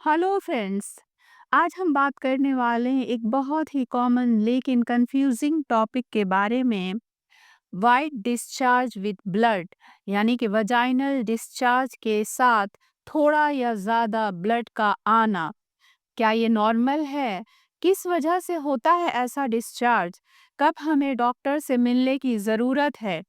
Hello friends. आज हम बात करने वाले हैं एक बहुत ही कॉमन लेकिन कंफ्यूजिंग टॉपिक के बारे में। वाइट डिस्चार्ज विद ब्लड, यानी कि वजाइनल डिस्चार्ज के साथ थोड़ा या ज़्यादा ब्लड का आना। क्या ये नॉर्मल है? किस वजह से होता है ऐसा डिस्चार्ज? कब हमें डॉक्टर से मिलने की ज़रूरत है?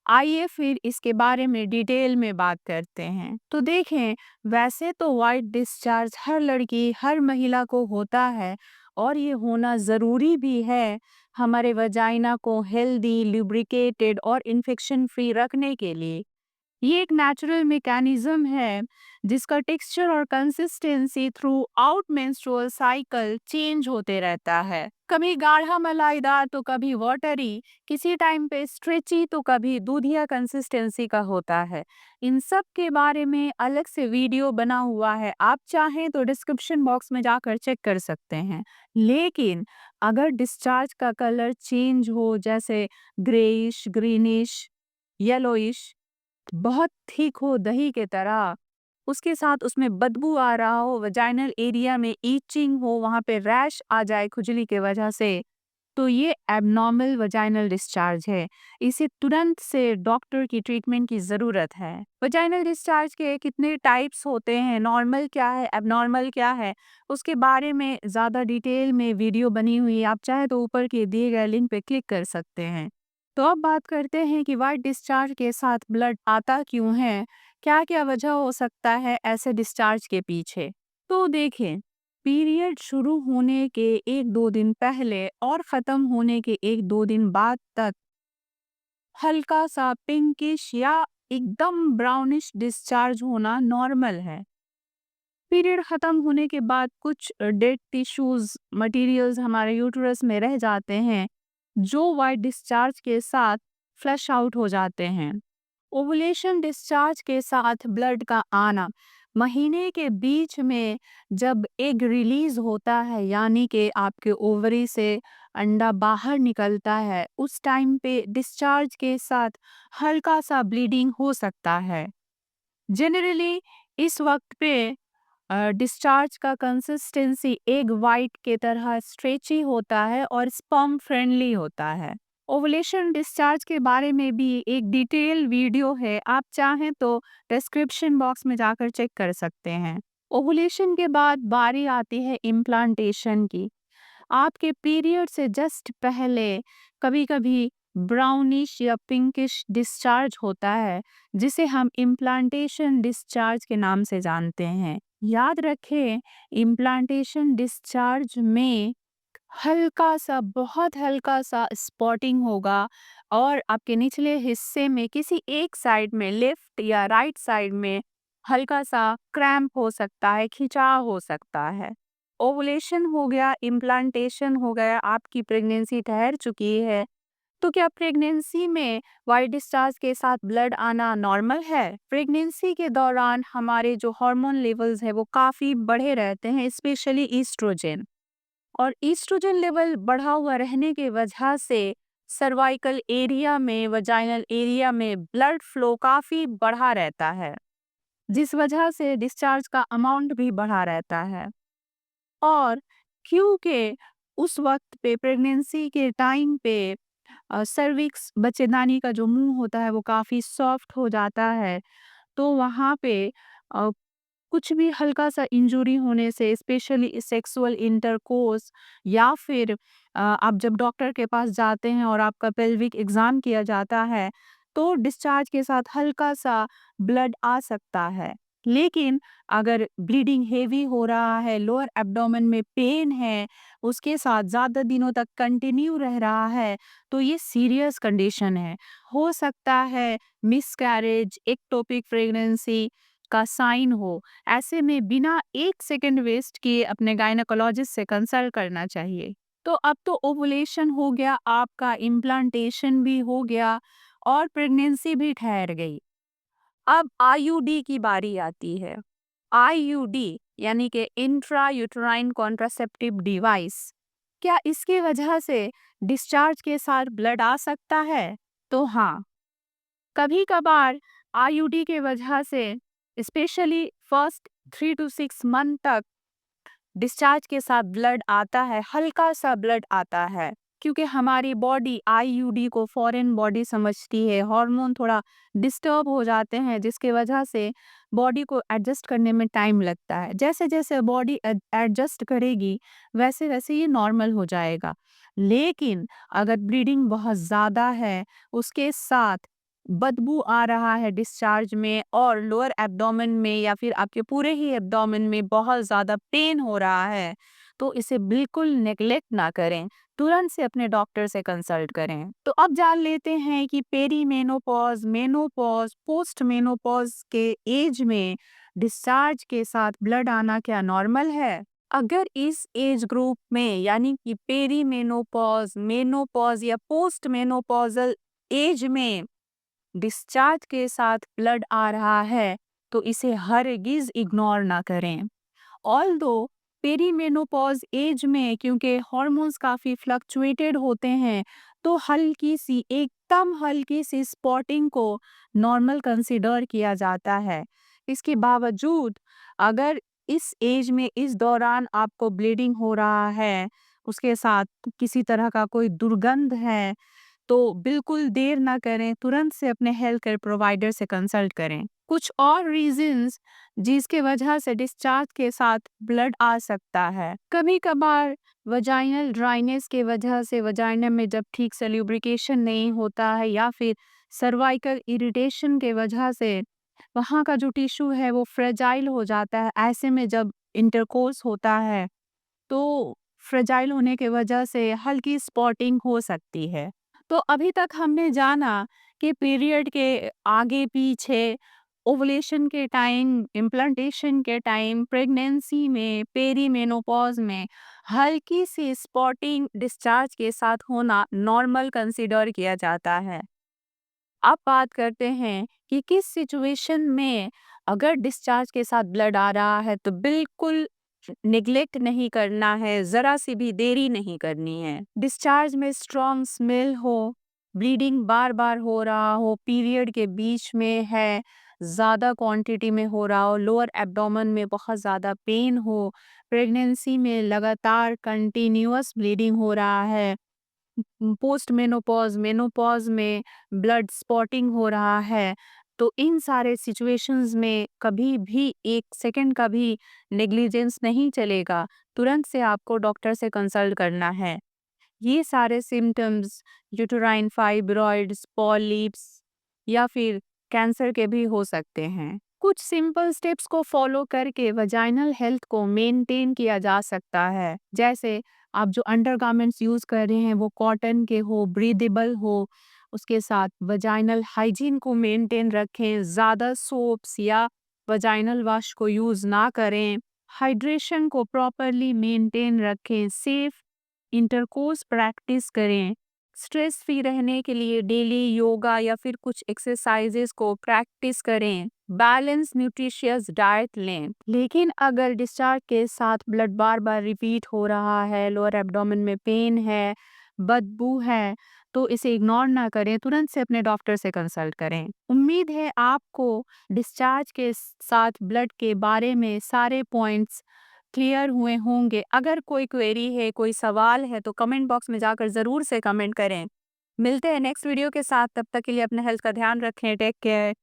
आइए फिर इसके बारे में डिटेल में बात करते हैं। तो देखें, वैसे तो वाइट डिस्चार्ज हर लड़की, हर महिला को होता है और ये होना ज़रूरी भी है हमारे वजाइना को हेल्दी, लुब्रिकेटेड और इन्फेक्शन फ्री रखने के लिए। ये एक नेचुरल मैकेनिज्म है जिसका टेक्सचर और consistency through out menstrual cycle change होते रहता है। कभी गाढ़ा मलाईदार तो कभी वाटरी, किसी टाइम पे स्ट्रेची तो कभी दूधिया कंसिस्टेंसी का होता है। इन सब के बारे में अलग से वीडियो बना हुआ है, आप चाहें तो डिस्क्रिप्शन बॉक्स में जाकर चेक कर सकते हैं। लेकिन अगर डिस्चार्ज का कलर चेंज हो, जैसे ग्रेइश, ग्रीनिश, येलोइश, बहुत थिक हो दही के तरह, उसके साथ उसमें बदबू आ रहा हो, वजाइनल एरिया में ईचिंग हो, वहाँ पे रैश आ जाए खुजली के वजह से, तो ये एब्नॉर्मल वजाइनल डिस्चार्ज है। इसे तुरंत से डॉक्टर की ट्रीटमेंट की ज़रूरत है। वजाइनल डिस्चार्ज के कितने टाइप्स होते हैं, नॉर्मल क्या है, एब्नॉर्मल क्या है, उसके बारे में ज़्यादा डिटेल में वीडियो बनी हुई है। आप चाहे तो ऊपर के दिए गए लिंक पे क्लिक कर सकते हैं। तो अब बात करते हैं कि वाइट डिस्चार्ज के साथ ब्लड आता क्यों है? क्या-क्या वजह हो सकता है ऐसे डिस्चार्ज के पीछे? तो देखें, पीरियड शुरू होने के 1-2 दिन पहले और ख़त्म होने के 1-2 दिन बाद तक हल्का-सा पिंकिश या एकदम ब्राउनिश डिस्चार्ज होना नॉर्मल है। पीरियड ख़त्म होने के बाद कुछ डेड टिश्यूज़, मटीरियल्स हमारे यूटेरस में रह जाते हैं, जो वाइट डिस्चार्ज के साथ फ्लश आउट हो जाते हैं। ओवुलेशन डिस्चार्ज के साथ ब्लड का आना, महीने के बीच में जब एग रिलीज होता है, यानी कि आपके ओवरी से अंडा बाहर निकलता है, उस टाइम पे डिस्चार्ज के साथ हल्का सा ब्लीडिंग हो सकता है। जनरली इस वक्त पे डिस्चार्ज का कंसिस्टेंसी एग वाइट के तरह स्ट्रेची होता है और स्पर्म फ्रेंडली होता है। ओवुलेशन डिस्चार्ज के बारे में भी एक डिटेल वीडियो है, आप चाहें तो डिस्क्रिप्शन बॉक्स में जाकर चेक कर सकते हैं। ओवुलेशन के बाद बारी आती है इम्प्लांटेशन की। आपके पीरियड से जस्ट पहले कभी-कभी ब्राउनिश या पिंकिश डिस्चार्ज होता है, जिसे हम इम्प्लांटेशन डिस्चार्ज के नाम से जानते हैं। याद रखें, इम्प्लांटेशन डिस्चार्ज में हल्का-सा, बहुत हल्का-सा स्पॉटिंग होगा और आपके निचले हिस्से में किसी एक साइड में, लेफ्ट या राइट साइड में हल्का-सा क्रैम्प हो सकता है, खिंचाव हो सकता है। ओवुलेशन हो गया, इम्प्लांटेशन हो गया, आपकी प्रेगनेंसी ठहर चुकी है, तो क्या प्रेगनेंसी में व्हाइट डिस्चार्ज के साथ ब्लड आना नॉर्मल है? प्रेगनेंसी के दौरान हमारे जो हार्मोन लेवल्स हैं वो काफ़ी बढ़े रहते हैं, स्पेशली ईस्ट्रोजेन। और ईस्ट्रोजन लेवल बढ़ा हुआ रहने की वजह से सर्वाइकल एरिया में, वजाइनल एरिया में ब्लड फ्लो काफ़ी बढ़ा रहता है, जिस वजह से डिस्चार्ज का अमाउंट भी बढ़ा रहता है। और क्योंकि उस वक्त पे प्रेगनेंसी के टाइम पे सर्विक्स, बच्चेदानी का जो मुंह होता है वो काफ़ी सॉफ्ट हो जाता है, तो वहाँ पे अ, कुछ भी हल्का-सा इंजुरी होने से, स्पेशली सेक्सुअल इंटरकोर्स या फिर आप जब डॉक्टर के पास जाते हैं और आपका पेल्विक एग्ज़ाम किया जाता है, तो डिस्चार्ज के साथ हल्का-सा ब्लड आ सकता है। लेकिन अगर ब्लीडिंग हेवी हो रहा है, लोअर एब्डोमेन में पेन है, उसके साथ ज़्यादा दिनों तक कंटिन्यू रह रहा है, तो ये सीरियस कंडीशन है। हो सकता है मिसकैरेज, एक्टोपिक प्रेगनेंसी का साइन हो। ऐसे में बिना 1 सेकंड वेस्ट किए अपने गायनेकोलॉजिस्ट से कंसल्ट करना चाहिए। तो अब तो ओवुलेशन हो गया, आपका इम्प्लांटेशन भी हो गया और प्रेगनेंसी भी ठहर गई। अब आईयूडी की बारी आती है। आईयूडी यानी कि इंट्रा यूटेराइन कॉन्ट्रासेप्टिव डिवाइस, क्या इसकी वजह से डिस्चार्ज के साथ ब्लड आ सकता है? तो हाँ, कभी-कभार आईयूडी के वजह से स्पेशली फर्स्ट 3 टू 6 मंथ तक डिस्चार्ज के साथ ब्लड आता है, हल्का सा ब्लड आता है, क्योंकि हमारी बॉडी आईयूडी को फॉरेन बॉडी समझती है, हार्मोन थोड़ा डिस्टर्ब हो जाते हैं, जिसकी वजह से बॉडी को एडजस्ट करने में टाइम लगता है। जैसे जैसे बॉडी एडजस्ट करेगी, वैसे वैसे ये नॉर्मल हो जाएगा। लेकिन अगर ब्लीडिंग बहुत ज़्यादा है, उसके साथ बदबू आ रहा है डिस्चार्ज में, और लोअर एब्डोमेन में या फिर आपके पूरे ही एब्डोमेन में बहुत ज़्यादा पेन हो रहा है, तो इसे बिल्कुल नेग्लेक्ट ना करें, तुरंत से अपने डॉक्टर से कंसल्ट करें। तो अब जान लेते हैं कि पेरीमेनोपॉज, मेनोपॉज, पोस्ट मेनोपॉज के एज में डिस्चार्ज के साथ ब्लड आना क्या नॉर्मल है? अगर इस एज ग्रुप में, यानी कि पेरीमेनोपॉज, मेनोपॉज या पोस्ट मेनोपॉजल एज में डिस्चार्ज के साथ ब्लड आ रहा है, तो इसे हरगिज इग्नोर ना करें। ऑल्दो पेरीमेनोपॉज एज में, क्योंकि हॉर्मोन्स काफ़ी फ्लक्चुएटेड होते हैं, तो हल्की सी, एकदम हल्की सी स्पॉटिंग को नॉर्मल कंसिडर किया जाता है। इसके बावजूद अगर इस एज में, इस दौरान आपको ब्लीडिंग हो रहा है, उसके साथ किसी तरह का कोई दुर्गंध है, तो बिल्कुल देर ना करें, तुरंत से अपने हेल्थ केयर प्रोवाइडर से कंसल्ट करें। कुछ और रीजंस जिसके वजह से डिस्चार्ज के साथ ब्लड आ सकता है। कभी-कभार वजाइनल ड्राइनेस के वजह से वजाइना में जब ठीक से ल्यूब्रिकेशन नहीं होता है, या फिर सर्वाइकल इरिटेशन के वजह से वहाँ का जो टिश्यू है वो फ्रेजाइल हो जाता है। ऐसे में जब इंटरकोर्स होता है, तो फ्रेजाइल होने की वजह से हल्की स्पॉटिंग हो सकती है। तो अभी तक हमने जाना कि पीरियड के आगे पीछे, ओवुलेशन के टाइम, इम्प्लांटेशन के टाइम, प्रेगनेंसी में, पेरीमेनोपॉज में हल्की सी स्पॉटिंग डिस्चार्ज के साथ होना नॉर्मल कंसीडर किया जाता है। अब बात करते हैं कि किस सिचुएशन में अगर डिस्चार्ज के साथ ब्लड आ रहा है, तो बिल्कुल निग्लेक्ट नहीं करना है, ज़रा सी भी देरी नहीं करनी है। डिस्चार्ज में स्ट्रॉन्ग स्मेल हो, ब्लीडिंग बार-बार हो रहा हो, पीरियड के बीच में है, ज़्यादा क्वांटिटी में हो रहा हो, लोअर एब्डोमेन में बहुत ज़्यादा पेन हो, प्रेगनेंसी में लगातार कंटिन्यूअस ब्लीडिंग हो रहा है, पोस्ट मेनोपॉज, मेनोपॉज में ब्लड स्पॉटिंग हो रहा है, तो इन सारे सिचुएशंस में कभी भी 1 सेकंड का भी नेग्लिजेंस नहीं चलेगा। तुरंत से आपको डॉक्टर से कंसल्ट करना है। ये सारे सिम्पटम्स यूटेराइन फाइब्रॉइड्स, पॉलिप्स या फिर कैंसर के भी हो सकते हैं। कुछ सिंपल स्टेप्स को फॉलो करके वजाइनल हेल्थ को मेंटेन किया जा सकता है। जैसे आप जो अंडरगारमेंट्स यूज़ कर रहे हैं वो कॉटन के हो, ब्रीदेबल हो, उसके साथ वजाइनल हाइजीन को मेंटेन रखें, ज़्यादा सोप्स या वजाइनल वाश को यूज़ ना करें, हाइड्रेशन को प्रॉपरली मेंटेन रखें, सेफ इंटरकोर्स प्रैक्टिस करें, स्ट्रेस फ्री रहने के लिए डेली योगा या फिर कुछ एक्सरसाइजेस को प्रैक्टिस करें, बैलेंस न्यूट्रिशियस डाइट लें। लेकिन अगर डिस्चार्ज के साथ ब्लड बार बार रिपीट हो रहा है, लोअर एब्डोमेन में पेन है, बदबू है, तो इसे इग्नोर ना करें, तुरंत से अपने डॉक्टर से कंसल्ट करें। उम्मीद है आपको डिस्चार्ज के साथ ब्लड के बारे में सारे पॉइंट्स क्लियर हुए होंगे। अगर कोई क्वेरी है, कोई सवाल है, तो कमेंट बॉक्स में जाकर ज़रूर से कमेंट करें। मिलते हैं नेक्स्ट वीडियो के साथ, तब तक के लिए अपने हेल्थ का ध्यान रखें। Take care.